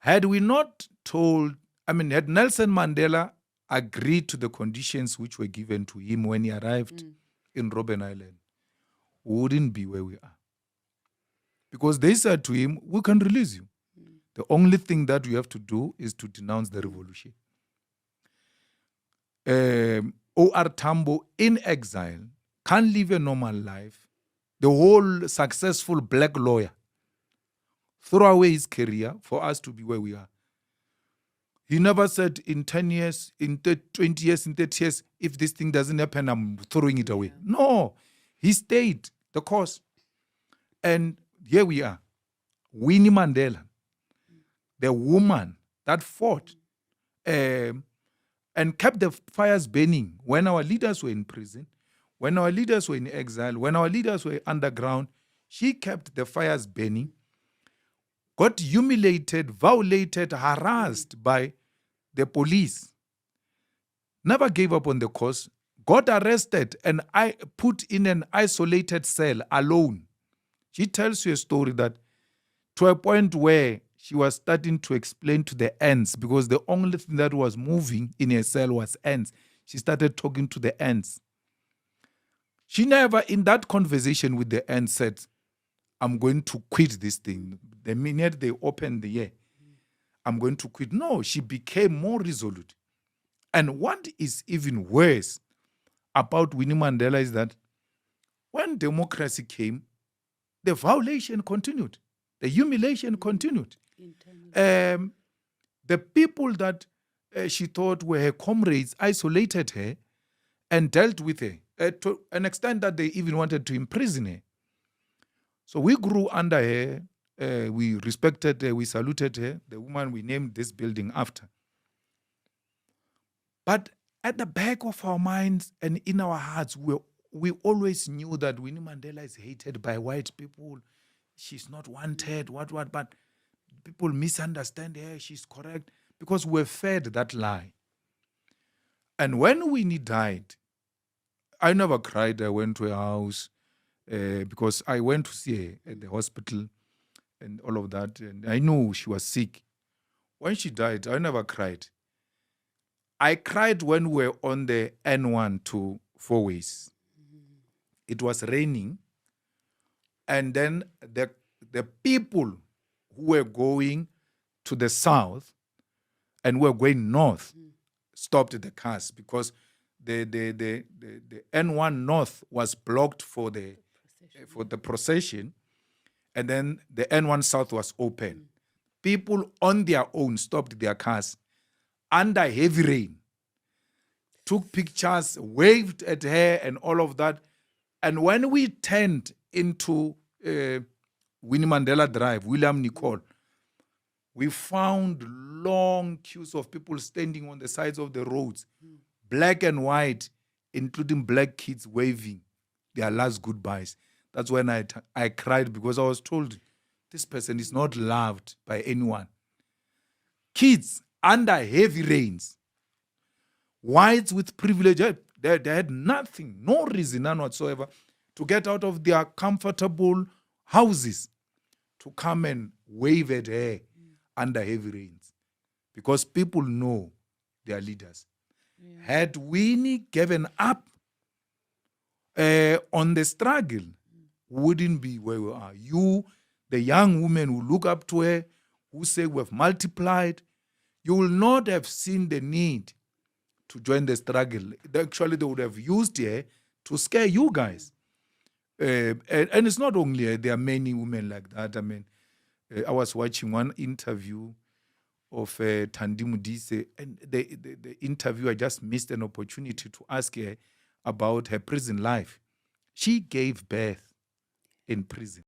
Had we not told, had Nelson Mandela agreed to the conditions which were given to him when he arrived in Robben Island, we wouldn't be where we are. Because they said to him, we can release you. The only thing that you have to do is to denounce the revolution. O.R. Tambo, in exile, can't live a normal life. The whole successful black lawyer threw away his career for us to be where we are. He never said in 10 years, in 20 years, in 30 years, if this thing doesn't happen, I'm throwing it away. No, he stayed the course. And here we are. Winnie Mandela, the woman that fought and kept the fires burning when our leaders were in prison, when our leaders were in exile, when our leaders were underground. She kept the fires burning, got humiliated, violated, harassed by the police, never gave up on the cause, got arrested and put in an isolated cell alone. She tells you a story that to a point where she was starting to explain to the ants, because the only thing that was moving in her cell was ants. She started talking to the ants. She never, in that conversation with the ants, said, I'm going to quit this thing. The minute they opened the year, I'm going to quit. No, she became more resolute. And what is even worse about Winnie Mandela is that when democracy came, the violation continued. The humiliation continued. The people that she thought were her comrades isolated her and dealt with her to an extent that they even wanted to imprison her. So we grew under her. We respected her. We saluted her, the woman we named this building after. But at the back of our minds and in our hearts, we always knew that Winnie Mandela is hated by white people. She's not wanted, but people misunderstand her. She's correct because we're fed that lie. And when Winnie died, I never cried. I went to her house because I went to see her at the hospital and all of that. And I knew she was sick. When she died, I never cried. I cried when we were on the N1 to Four Ways. It was raining. And then the people who were going to the south and were going north stopped the cars because the N1 north was blocked for the procession, and then the N1 south was open. People on their own stopped their cars under heavy rain, took pictures, waved at her and all of that. And when we turned into Winnie Mandela Drive, William Nicole, we found long queues of people standing on the sides of the roads, black and white, including black kids waving their last goodbyes. That's when I cried because I was told this person is not loved by anyone. Kids under heavy rains, whites with privilege, they had nothing, no reason, none whatsoever, to get out of their comfortable houses to come and wave at her under heavy rains because people know their leaders. Yeah. Had Winnie given up on the struggle, wouldn't be where we are. You, the young women who look up to her, who say we have multiplied, you will not have seen the need to join the struggle. Actually, they would have used her to scare you guys. And it's not only her, there are many women like that. I mean, I was watching one interview of Thandi Modise, and the interviewer just missed an opportunity to ask her about her prison life. She gave birth in prison.